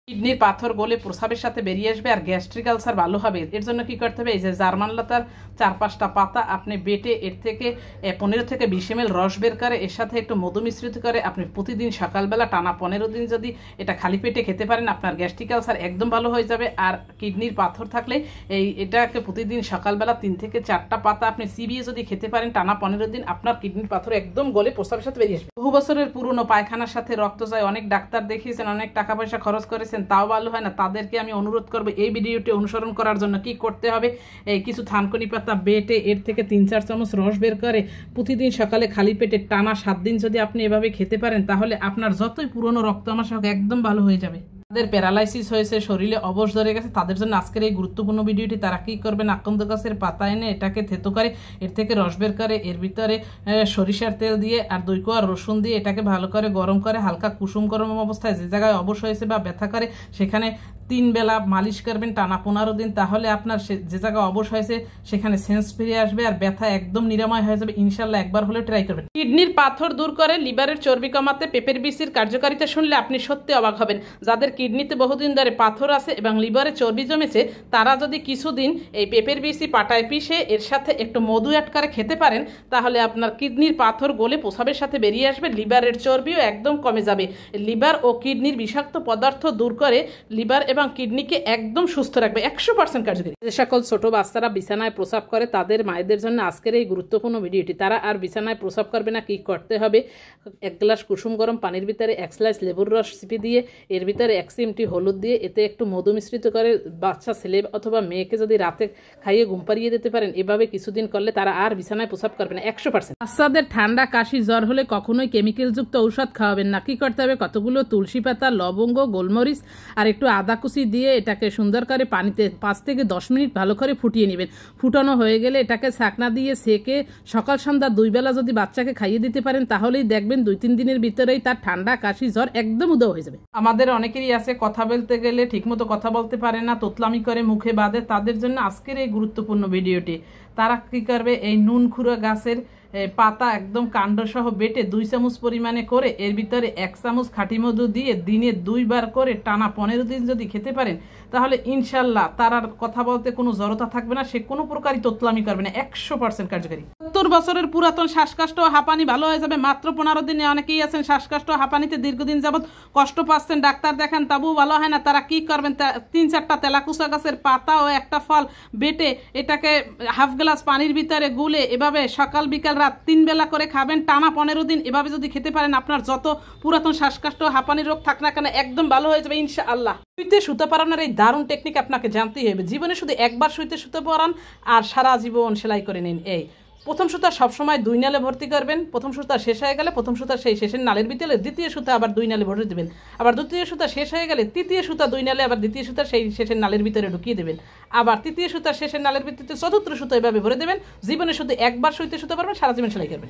কিডনির পাথর গলে প্রস্রাবের সাথে বেরিয়ে আসবে আর গ্যাস্ট্রিক আলসার ভালো হবে। এর জন্য কি করতে হবে, এই যে জার্মান লতার 4-5টা পাতা আপনি বেটে এর থেকে 15 থেকে 20 ml রস বের করে এর সাথে একটু মধু মিশ্রিত করে আপনি প্রতিদিন সকালবেলা টানা 15 দিন যদি এটা খালি পেটে খেতে পারেন, আপনার গ্যাস্ট্রিক আলসার একদম ভালো হয়ে যাবে। আর কিডনির পাথর থাকলে এটাকে প্রতিদিন সকালবেলা 3 থেকে 4টা পাতা আপনি চিবিয়ে যদি খেতে পারেন টানা 15 দিন, আপনার কিডনির পাথর একদম গলে প্রস্রাবের সাথে বেরিয়ে আসবে। বহু বছরের পুরনো পায়খানার সাথে রক্ত যায়, অনেক ডাক্তার দেখিয়েছেন, অনেক টাকা পয়সা খরচ করেছেন, তাও ভালো হয় না, তাদেরকে আমি অনুরোধ করব এই ভিডিওটি অনুসরণ করার জন্য। কি করতে হবে, এই কিছু থানকুনি পাতা বেটে এর থেকে 3-4 চামচ রস বের করে প্রতিদিন সকালে খালি পেটে টানা 7 দিন যদি আপনি এভাবে খেতে পারেন, তাহলে আপনার যতই পুরনো রক্ত আমার সঙ্গে একদম ভালো হয়ে যাবে। যাদের প্যারালাইসিস হয়েছে, শরীরে অবশ ধরে গেছে, তাদের জন্য আজকের এই গুরুত্বপূর্ণ ভিডিওটি। তারা কি করবেন, আকন্দ গাছের পাতা এনে এটাকে থেতো করে এর থেকে রস বের করে এর ভিতরে সরিষার তেল দিয়ে আর 2 কোয়া রসুন দিয়ে এটাকে ভালো করে গরম করে হালকা কুসুম গরম অবস্থায় যে জায়গায় অবশ হয়েছে বা ব্যথা করে সেখানে 3 বেলা মালিশ করবেন টানা 15 দিন, তাহলে আপনার যে জায়গায় অবশ হয়েছে সেখানে সেন্স ফিরে আসবে আর ব্যথা একদম নিরাময় হয়ে যাবে। ইনশাল্লাহ একবার হলে ট্রাই করবেন। কিডনির পাথর দূর করে, লিভারের চর্বি কমাতে পেঁপের বিচির কার্যকারিতা শুনলে আপনি সত্যি অবাক হবেন। যাদের কিডনিতে বহুদিন ধরে পাথর আছে এবং লিভারে চর্বি জমেছে, তারা যদি কিছুদিন এই পেঁপের বিচি পাটায় পিষে এর সাথে একটু মধু অ্যাড করে খেতে পারেন, তাহলে আপনার কিডনির পাথর গলে প্রস্রাবের সাথে বেরিয়ে আসবে, লিভারের চর্বিও একদম কমে যাবে। লিভার ও কিডনির বিষাক্ত পদার্থ দূর করে লিভার এবং কিডনিকে একদম সুস্থ রাখবে, 100% কার্যকরী। যে সকল ছোট বাচ্চারা বিছানায় প্রস্রাব করে তাদের মায়েদের জন্য আজকের এই গুরুত্বপূর্ণ ভিডিওটি। তারা আর বিছানায় প্রস্রাব করবে না, কি করতে হবে, 1 গ্লাস কুসুম গরম পানির ভিতরে 1 স্লাইস লেবুর রস চিপে দিয়ে এর ভিতরে 1 চিমটি হলুদ দিয়ে এতে একটু মধু মিশ্রিত করে বাচ্চা ছেলে অথবা মেয়েকে যদি রাতে খাইয়ে ঘুম পাড়িয়ে দিতে পারেন, এভাবে কিছুদিন করলে তারা আর বিছানায় প্রস্রাব করবে না, 100%। বাচ্চাদের ঠান্ডা কাশি জ্বর হলে কখনোই কেমিক্যাল যুক্ত ঔষধ খাওয়াবেন না। কি করতে হবে, কতগুলো তুলসী পাতা, লবঙ্গ, গোলমরিচ আর একটু আদা কুচি দিয়ে এটাকে সুন্দর করে পানিতে 5 থেকে 10 মিনিট ভালো করে ফুটিয়ে নেবেন। ফুটানো হয়ে গেলে এটাকে ছাকনা দিয়ে সেকে সকাল সন্ধ্যা 2 বেলা যদি বাচ্চাকে খাইয়ে দিতে পারেন, তাহলেই দেখবেন 2-3 দিনের ভিতরেই তার ঠান্ডা কাশি জ্বর একদম উধাও হয়ে যাবে। আমাদের অনেকেরই আছে কথা বলতে গেলে ঠিকমতো কথা বলতে পারে না, তোতলামি করে মুখে বাঁধে, তাদের জন্য আজকের এই গুরুত্বপূর্ণ ভিডিওটি। তারা কি করবে, এই নুন খুঁড়ো গাছের পাতা একদম কাণ্ড সহ বেটে 2 চামচ পরিমাণে করে এর ভিতরে 1 চামচ খাঁটি মধু দিয়ে দিনে 2 বার করে টানা 15 দিন যদি খেতে পারেন, তাহলে ইনশাল্লাহ তার আর কথা বলতে কোনো জড়তা থাকবে না, সে কোনো প্রকারই তোতলামি করবে না, 100% কার্যকরী। 70 বছরের পুরাতন শ্বাসকষ্ট ও হাঁপানি ভালো হয়ে যাবে মাত্র 15 দিনে। অনেকেই আছেন শ্বাসকষ্ট হাঁপানিতে দীর্ঘদিন যাবত কষ্ট পাচ্ছেন, ডাক্তার দেখেন তবুও ভালো হয় না, তারা কি করবেন, 3-4টা তেলাকুচা গাছের পাতা ও একটা ফল বেটে এটাকে 1/2 গ্লাস পানির ভিতরে গুলে এভাবে সকাল বিকাল রাত 3 বেলা করে খাবেন টানা 15 দিন। এভাবে যদি খেতে পারেন, আপনার যত পুরাতন শ্বাসকষ্ট হাঁপানির রোগ থাক না কেন একদম ভালো হয়ে যাবে ইনশাআল্লাহ। শুইতে সুতো পরানোর এই দারুণ টেকনিক আপনাকে জানতেই হবে। জীবনে শুধু একবার শুইতে সুতো পরান আর সারা জীবন সেলাই করে নিন। এই প্রথম সুতা সবসময় 2 নালে ভর্তি করবেন, প্রথম সুতা শেষ হয়ে গেলে প্রথম সুতা সেই শেষের নালের ভিতরে দ্বিতীয় সুতা আবার 2 নালে ভরে দেবেন, আবার দ্বিতীয় সুতা শেষ হয়ে গেলে তৃতীয় সুতা 2 নালে আবার দ্বিতীয় সুতা সেই শেষের নালের ভিতরে ঢুকিয়ে দেবেন, আবার তৃতীয় সুতা শেষের নালের ভিতরে চতুর্থ সুতা এভাবে ভরে দেবেন। জীবনে শুধু একবার শুইতে সুতো পারবেন, সারা জীবন সেলাই করবেন।